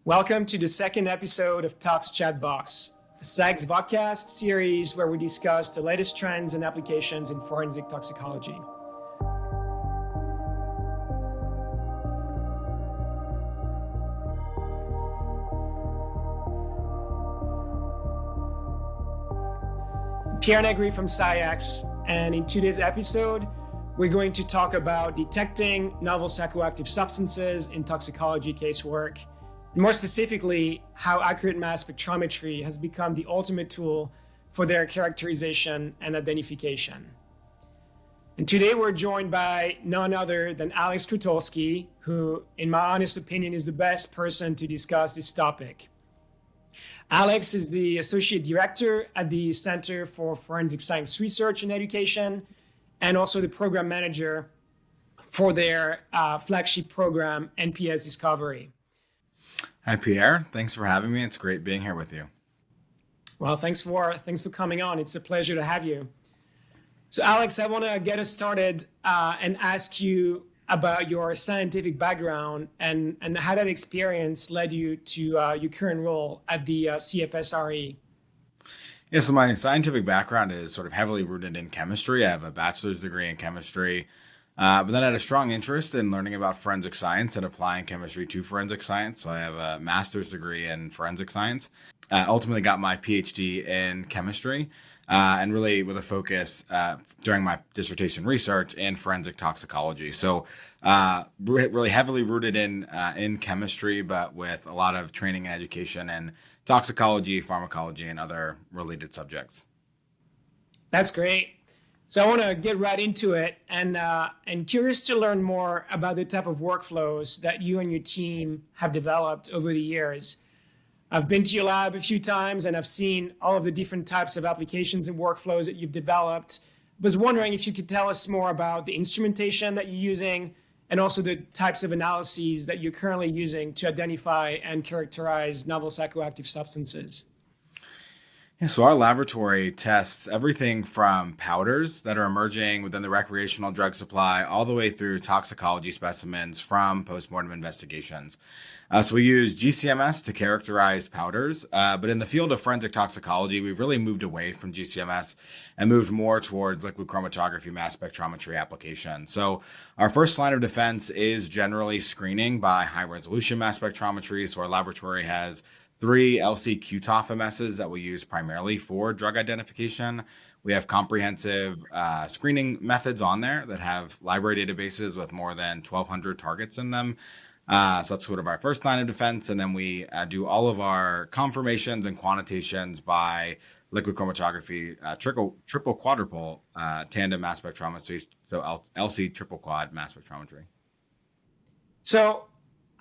Welcome to the second episode of Tox Chat Box, a SAG's vodcast series where we discuss the latest trends and applications in forensic toxicology. Pierre Negri from SciX, and in today's episode, we're going to talk about detecting novel psychoactive substances in toxicology casework. More specifically, how accurate mass spectrometry has become the ultimate tool for their characterization and identification. And today we're joined by none other than Alex Krotulski, who, in my honest opinion, is the best person to discuss this topic. Alex is the Associate Director at the Center for Forensic Science Research and Education, and also the Program Manager for their flagship program, NPS Discovery. Hi, Pierre. Thanks for having me. It's great being here with you. Well, thanks for coming on. It's a pleasure to have you. So, Alex, I want to get us started and ask you about your scientific background and how that experience led you to your current role at the CFSRE. Yeah, so my scientific background is sort of heavily rooted in chemistry. I have a bachelor's degree in chemistry. But then I had a strong interest in learning about forensic science and applying chemistry to forensic science. So I have a master's degree in forensic science. Ultimately got my PhD in chemistry and really with a focus during my dissertation research in forensic toxicology. So really heavily rooted in chemistry, but with a lot of training and education in toxicology, pharmacology, and other related subjects. That's great. So I want to get right into it and curious to learn more about the type of workflows that you and your team have developed over the years. I've been to your lab a few times and I've seen all of the different types of applications and workflows that you've developed. I was wondering if you could tell us more about the instrumentation that you're using and also the types of analyses that you're currently using to identify and characterize novel psychoactive substances. Yeah, so our laboratory tests everything from powders that are emerging within the recreational drug supply all the way through toxicology specimens from postmortem investigations. So we use GCMS to characterize powders, but in the field of forensic toxicology, we've really moved away from GCMS and moved more towards liquid chromatography mass spectrometry application. So our first line of defense is generally screening by high resolution mass spectrometry. So our laboratory has 3 LC QTOF MSs that we use primarily for drug identification. We have comprehensive screening methods on there that have library databases with more than 1,200 targets in them. So that's sort of our first line of defense. And then we do all of our confirmations and quantitations by liquid chromatography, triple quadruple tandem mass spectrometry, so LC triple quad mass spectrometry. So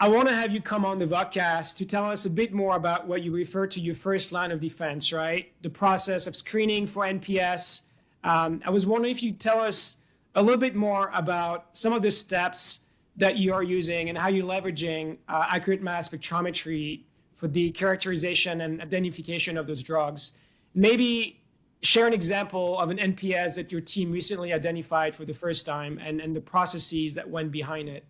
I want to have you come on the vodcast to tell us a bit more about what you refer to your first line of defense, right? The process of screening for NPS. I was wondering if you'd tell us a little bit more about some of the steps that you are using and how you're leveraging accurate mass spectrometry for the characterization and identification of those drugs. Maybe share an example of an NPS that your team recently identified for the first time and the processes that went behind it.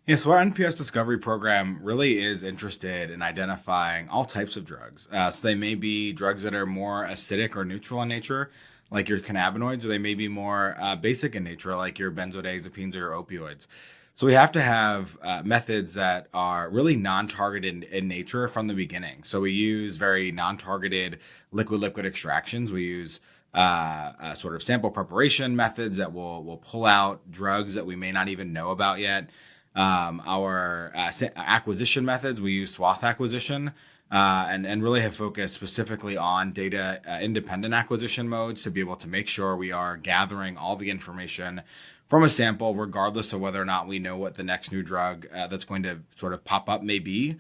Yeah, so our NPS Discovery program really is interested in identifying all types of drugs. So they may be drugs that are more acidic or neutral in nature, like your cannabinoids, or they may be more basic in nature, like your benzodiazepines or your opioids. So we have to have methods that are really non-targeted in nature from the beginning. So we use very non-targeted liquid-liquid extractions. We use sort of sample preparation methods that will pull out drugs that we may not even know about yet. Our acquisition methods, we use swath acquisition and really have focused specifically on data independent acquisition modes to be able to make sure we are gathering all the information from a sample, regardless of whether or not we know what the next new drug that's going to sort of pop up may be.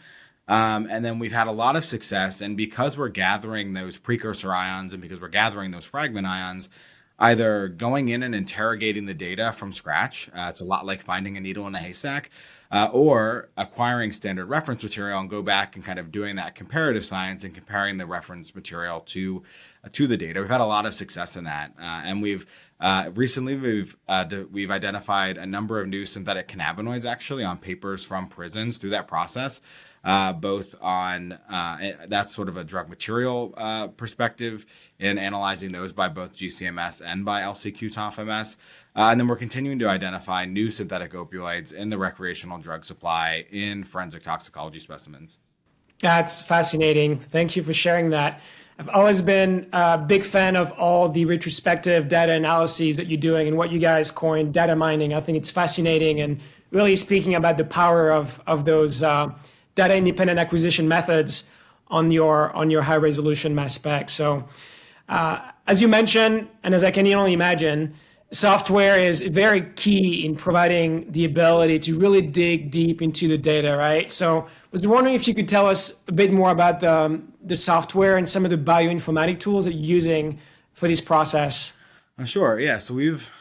And then we've had a lot of success. And because we're gathering those precursor ions and because we're gathering those fragment ions, either going in and interrogating the data from scratch, it's a lot like finding a needle in a haystack, or acquiring standard reference material and go back and kind of doing that comparative science and comparing the reference material to to the data. We've had a lot of success in that, and recently we've identified a number of new synthetic cannabinoids actually on papers from prisons through that process, both on that's sort of a drug material perspective in analyzing those by both GCMS and by LCQ-TOF-MS. And then we're continuing to identify new synthetic opioids in the recreational drug supply in forensic toxicology specimens. That's fascinating. Thank you for sharing that. I've always been a big fan of all the retrospective data analyses that you're doing and what you guys coined data mining. I think it's fascinating and really speaking about the power of those data independent acquisition methods on your high resolution mass spec. So as you mentioned, and as I can only imagine, software is very key in providing the ability to really dig deep into the data, right? So I was wondering if you could tell us a bit more about the software and some of the bioinformatic tools that you're using for this process. Sure. Yeah. So we've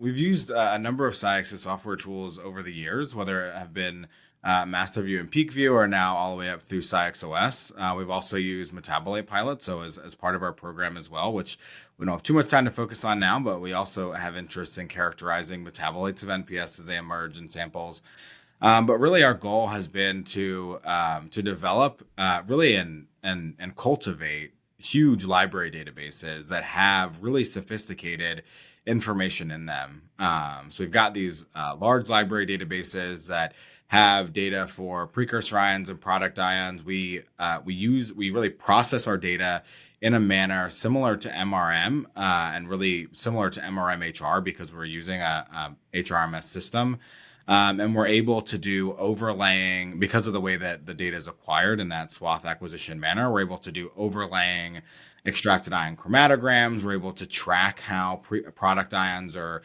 used a number of SciEx's software tools over the years, whether it have been MasterView and PeakView, or now all the way up through SciEx-OS. We've also used Metabolite Pilot, so as part of our program as well, which we don't have too much time to focus on now, but we also have interest in characterizing metabolites of NPS as they emerge in samples. But really, our goal has been to develop really and cultivate huge library databases that have really sophisticated information in them. So we've got these large library databases that have data for precursor ions and product ions. We really process our data in a manner similar to MRM and really similar to MRM-HR because we're using a HRMS system. And we're able to do overlaying because of the way that the data is acquired in that swath acquisition manner. We're able to do overlaying extracted ion chromatograms. We're able to track how product ions are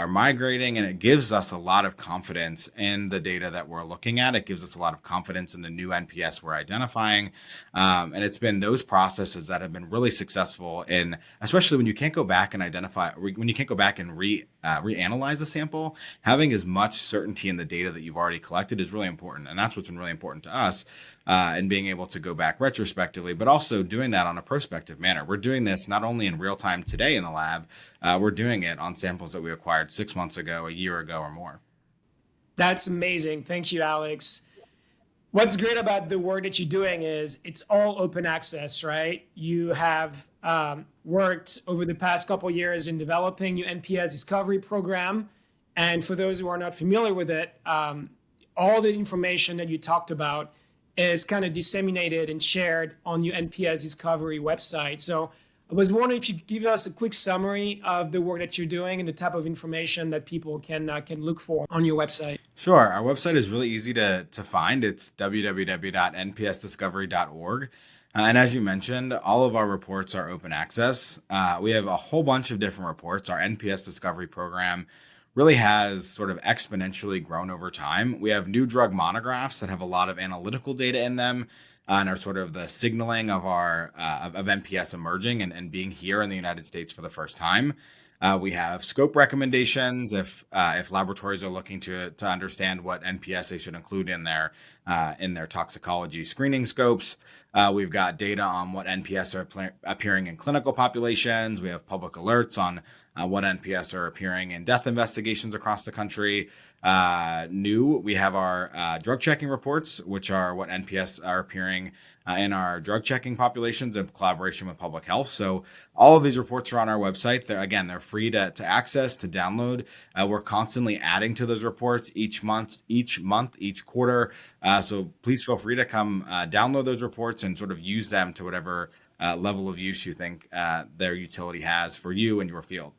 migrating, and it gives us a lot of confidence in the data that we're looking at. It gives us a lot of confidence in the new NPS we're identifying, and it's been those processes that have been really successful in, especially when you can't go back and reanalyze a sample. Having as much certainty in the data that you've already collected is really important, and that's what's been really important to us. And being able to go back retrospectively, but also doing that on a prospective manner. We're doing this not only in real time today in the lab, we're doing it on samples that we acquired 6 months ago, a year ago, or more. That's amazing. Thank you, Alex. What's great about the work that you're doing is it's all open access, right? You have worked over the past couple of years in developing your NPS Discovery program. And for those who are not familiar with it, all the information that you talked about is kind of disseminated and shared on your NPS Discovery website. So I was wondering if you could give us a quick summary of the work that you're doing and the type of information that people can look for on your website. Sure. Our website is really easy to find. It's www.npsdiscovery.org. And as you mentioned, all of our reports are open access. We have a whole bunch of different reports. Our NPS Discovery program really has sort of exponentially grown over time. We have new drug monographs that have a lot of analytical data in them and are sort of the signaling of our of NPS emerging and being here in the United States for the first time. We have scope recommendations if laboratories are looking to understand what NPS they should include in their toxicology screening scopes. We've got data on what NPS are appearing in clinical populations. We have public alerts on what NPS are appearing in death investigations across the country. We have our drug checking reports, which are what NPS are appearing in our drug checking populations in collaboration with public health. So all of these reports are on our website. They're free to access, to download. We're constantly adding to those reports each month, each quarter. So please feel free to come download those reports and sort of use them to whatever level of use you think their utility has for you and your field.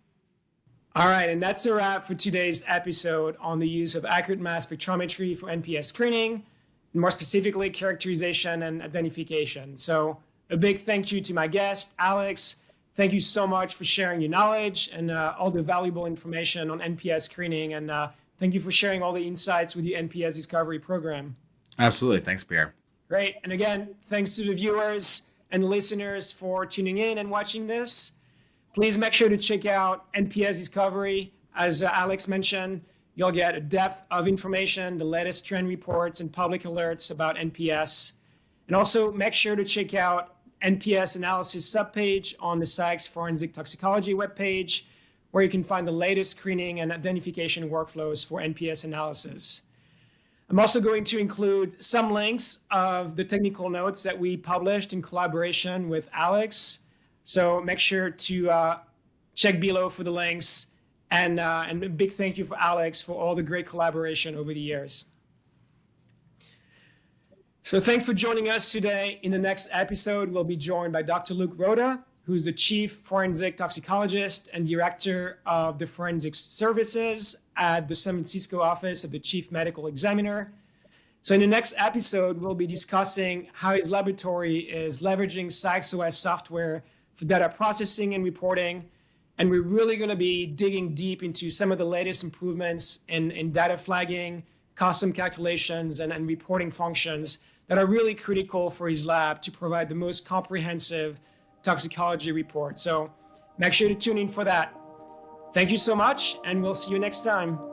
All right, and that's a wrap for today's episode on the use of accurate mass spectrometry for NPS screening, and more specifically, characterization and identification. So a big thank you to my guest, Alex. Thank you so much for sharing your knowledge and all the valuable information on NPS screening. And thank you for sharing all the insights with the NPS Discovery program. Absolutely. Thanks, Pierre. Great. And again, thanks to the viewers and listeners for tuning in and watching this. Please make sure to check out NPS Discovery. As Alex mentioned, you'll get a depth of information, the latest trend reports and public alerts about NPS. And also make sure to check out NPS analysis subpage on the SciEx Forensic Toxicology webpage, where you can find the latest screening and identification workflows for NPS analysis. I'm also going to include some links of the technical notes that we published in collaboration with Alex. So make sure to check below for the links. And a big thank you for Alex for all the great collaboration over the years. So thanks for joining us today. In the next episode, we'll be joined by Dr. Luke Rhoda, who's the Chief Forensic Toxicologist and Director of the Forensic Services at the San Francisco Office of the Chief Medical Examiner. So in the next episode, we'll be discussing how his laboratory is leveraging SciEx software for data processing and reporting. And we're really going to be digging deep into some of the latest improvements in data flagging, custom calculations, and reporting functions that are really critical for his lab to provide the most comprehensive toxicology report. So make sure to tune in for that. Thank you so much, and we'll see you next time.